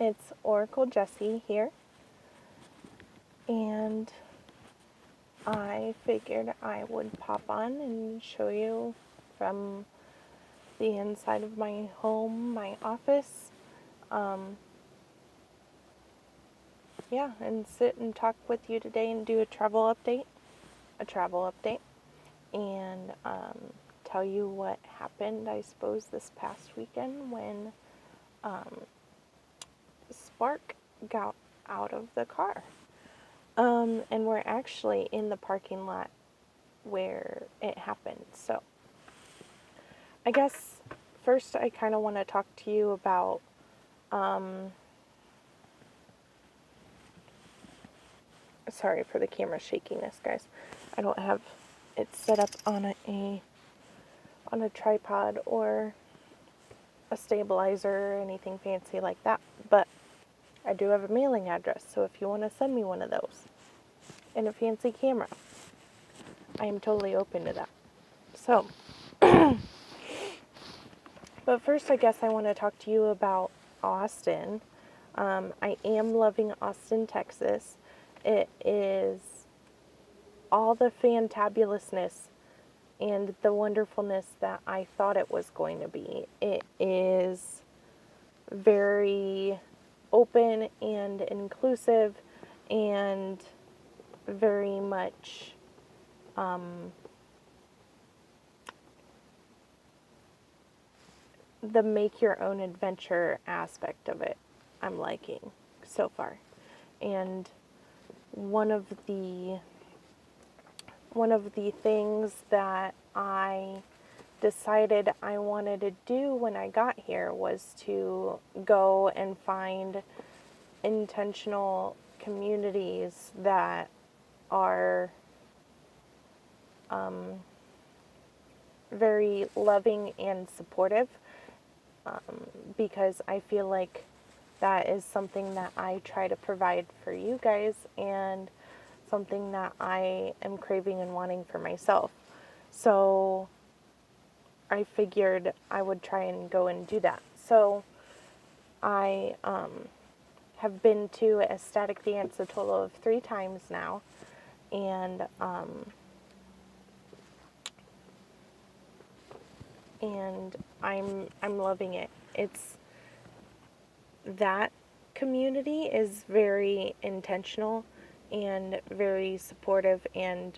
It's Oracle Jessi here, and I figured I would pop on and show you from the inside of my home, my office, and sit and talk with you today and do a travel update, and tell you what happened, I suppose, this past weekend when Spark got out of the car. And we're actually in the parking lot where it happened. So I guess first I kind of want to talk to you about sorry for the camera shakiness, guys. I don't have it set up on a tripod or a stabilizer or anything fancy like that, but I do have a mailing address, so if you want to send me one of those and a fancy camera, I am totally open to that. So, but first I guess I want to talk to you about Austin. I am loving Austin, Texas. It is all the fantabulousness and the wonderfulness that I thought it was going to be. It is very open and inclusive and very much the make your own adventure aspect of it I'm liking so far. And one of the things that I decided I wanted to do when I got here was to go and find intentional communities that are very loving and supportive, because I feel like that is something that I try to provide for you guys and something that I am craving and wanting for myself. So I figured I would try and go and do that. So I have been to Ecstatic Dance a total of 3 times now, and I'm loving it. It's that community is very intentional and very supportive and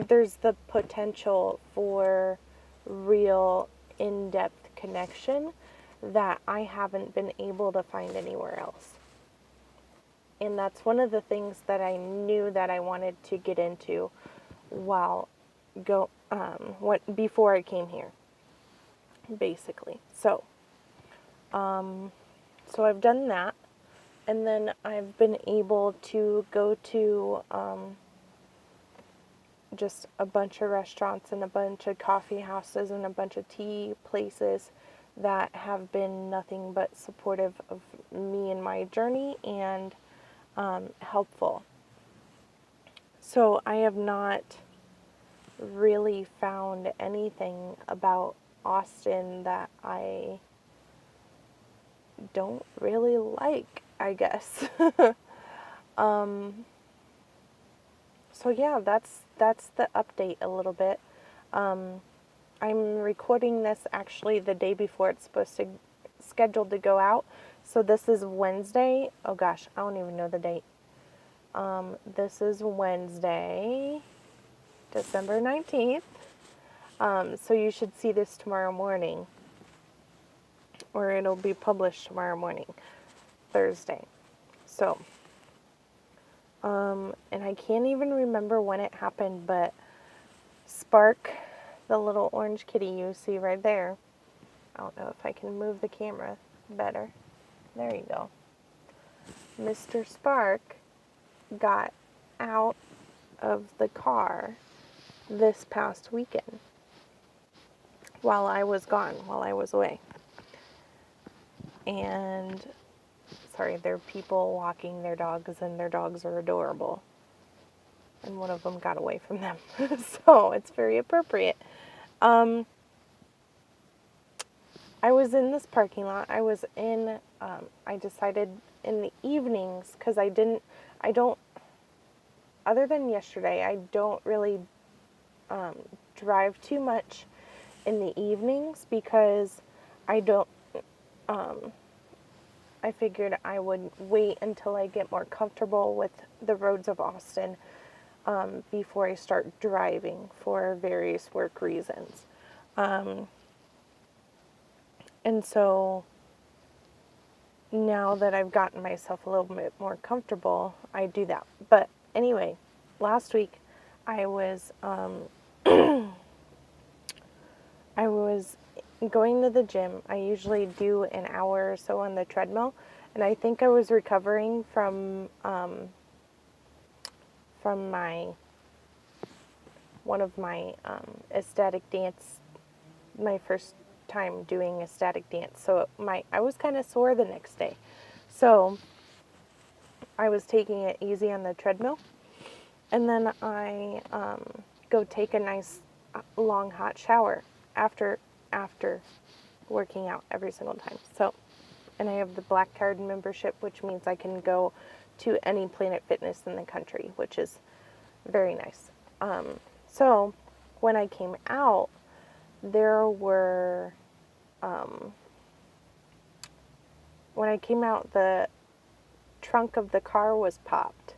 there's the potential for real in-depth connection that I haven't been able to find anywhere else. And that's one of the things that I knew that I wanted to get into before I came here, basically. So I've done that, and then I've been able to go to just a bunch of restaurants and a bunch of coffee houses and a bunch of tea places that have been nothing but supportive of me and my journey and helpful. So I have not really found anything about Austin that I don't really like, I guess. So yeah, that's the update a little bit. I'm recording this actually the day before it's scheduled to go out. So this is Wednesday. Oh gosh, I don't even know the date. This is Wednesday, December 19th. So you should see this tomorrow morning, or it'll be published tomorrow morning, Thursday. So, and I can't even remember when it happened, but Spark, the little orange kitty you see right there, I don't know if I can move the camera better. There you go. Mr. Spark got out of the car this past weekend while I was gone, while I was away. And sorry, there are people walking their dogs, and their dogs are adorable. And one of them got away from them. So it's very appropriate. I was in this parking lot. I decided in the evenings, because I don't, other than yesterday, I don't really drive too much in the evenings because I don't, I figured I would wait until I get more comfortable with the roads of Austin before I start driving for various work reasons. And so now that I've gotten myself a little bit more comfortable, I do that. But anyway, last week I was I was going to the gym. I usually do an hour or so on the treadmill, and I think I was recovering from my one of my ecstatic dance, my first time doing ecstatic dance. So I was kind of sore the next day. So I was taking it easy on the treadmill, and then I go take a nice long hot shower after working out every single time. So, and I have the Black Card membership, which means I can go to any Planet Fitness in the country, which is very nice. So when I came out, when I came out, the trunk of the car was popped.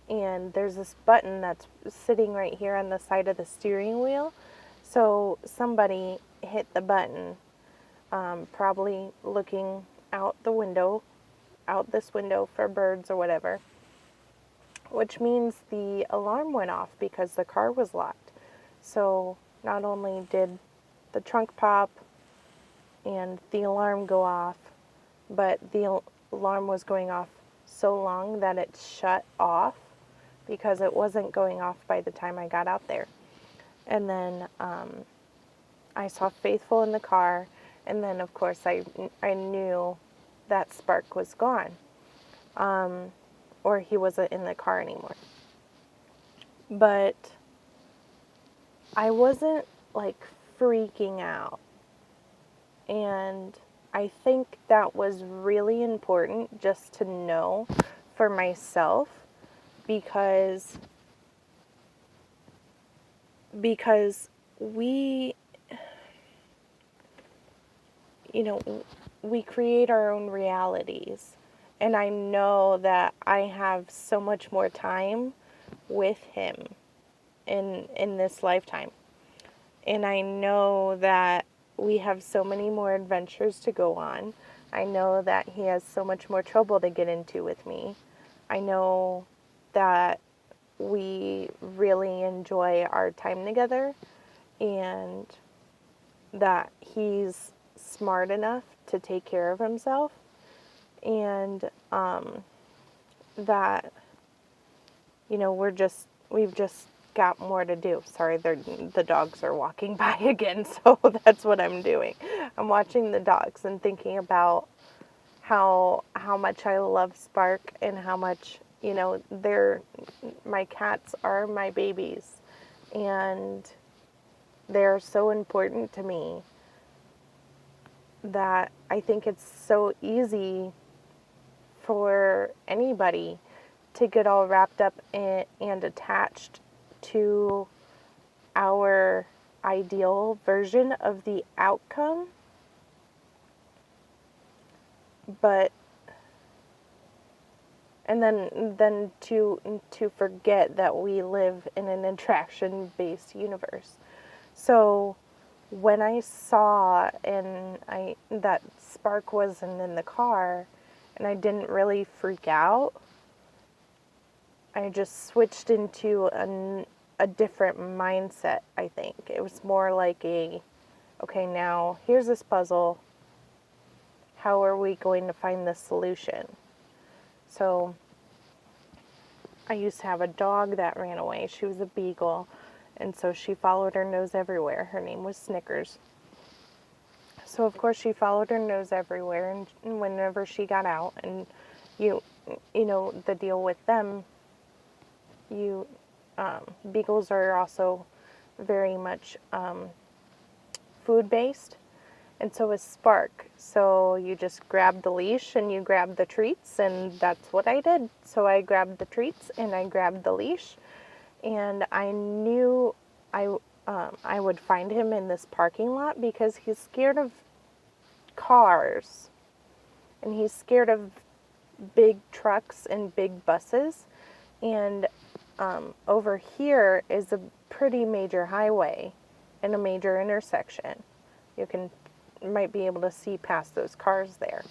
And there's this button that's sitting right here on the side of the steering wheel. So somebody hit the button, probably looking out this window for birds or whatever, which means the alarm went off because the car was locked. So not only did the trunk pop and the alarm go off, but the alarm was going off so long that it shut off because it wasn't going off by the time I got out there. And then I saw Faithful in the car, and then of course I knew that Spark was gone, or he wasn't in the car anymore. But I wasn't like freaking out, and I think that was really important just to know for myself, because we, we create our own realities. And I know that I have so much more time with him in this lifetime. And I know that we have so many more adventures to go on. I know that he has so much more trouble to get into with me. I know that we really enjoy our time together, and that he's smart enough to take care of himself, and that we've just got more to do. Sorry, the dogs are walking by again, so that's what I'm doing. I'm watching the dogs and thinking about how much I love Spark, and how much my cats are my babies, and they're so important to me that I think it's so easy for anybody to get all wrapped up in and attached to our ideal version of the outcome, and then to forget that we live in an attraction-based universe. So when I saw that Spark wasn't in the car, and I didn't really freak out, I just switched into a different mindset, I think. It was more like okay, now here's this puzzle. How are we going to find the solution? So I used to have a dog that ran away. She was a beagle, and so she followed her nose everywhere. Her name was Snickers. So of course she followed her nose everywhere, and whenever she got out, and the deal with them, beagles are also very much food based, and so is Spark. So you just grab the leash and you grab the treats, and that's what I did. So I grabbed the treats and I grabbed the leash, and I knew I would find him in this parking lot because he's scared of cars, and he's scared of big trucks and big buses. And over here is a pretty major highway and a major intersection. You might be able to see past those cars there.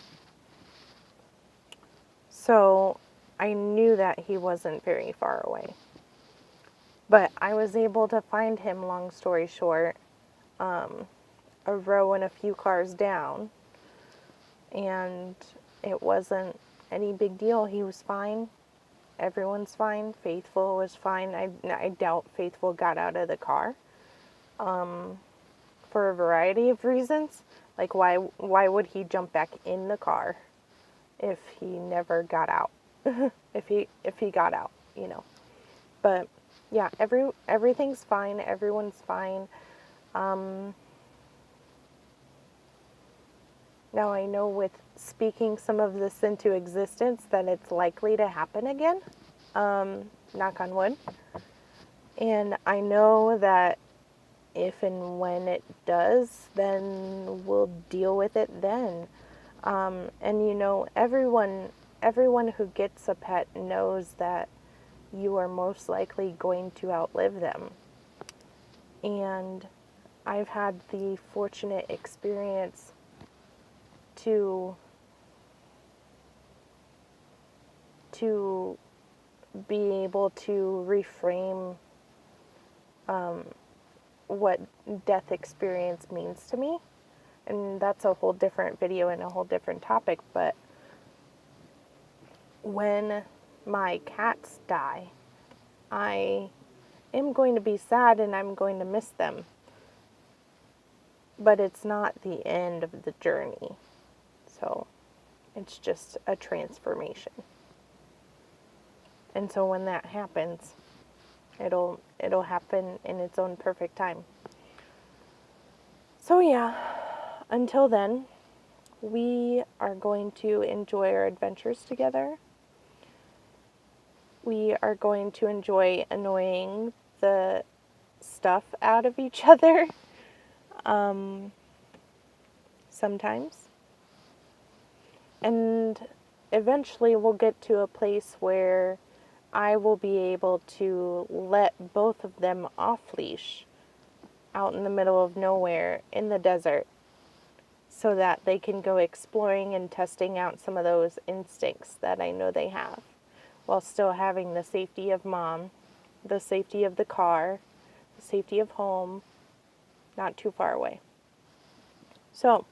So I knew that he wasn't very far away. But I was able to find him, long story short, a row and a few cars down. And it wasn't any big deal. He was fine. Everyone's fine. Faithful was fine. I doubt Faithful got out of the car. For a variety of reasons. Like, why would he jump back in the car if he never got out? if he got out, you know. But yeah, everything's fine. Everyone's fine. Now I know with speaking some of this into existence that it's likely to happen again. Knock on wood. And I know that if and when it does, then we'll deal with it then. And you know, everyone who gets a pet knows that you are most likely going to outlive them. And I've had the fortunate experience to be able to reframe what death experience means to me. And that's a whole different video and a whole different topic. But when my cats die, I am going to be sad and I'm going to miss them. But it's not the end of the journey. So it's just a transformation. And so when that happens, it'll happen in its own perfect time. So yeah, until then, we are going to enjoy our adventures together. We are going to enjoy annoying the stuff out of each other. Sometimes. And eventually we'll get to a place where I will be able to let both of them off leash out in the middle of nowhere in the desert so that they can go exploring and testing out some of those instincts that I know they have, while still having the safety of mom, the safety of the car, the safety of home, not too far away. So,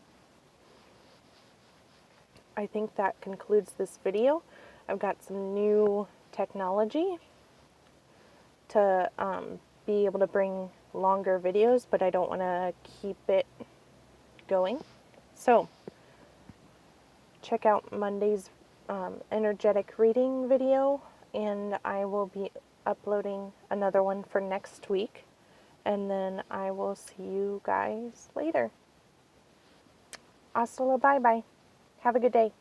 I think that concludes this video. I've got some new technology to be able to bring longer videos, but I don't want to keep it going. So, check out Monday's energetic reading video, and I will be uploading another one for next week, and then I will see you guys later. Hasta la bye-bye. Have a good day.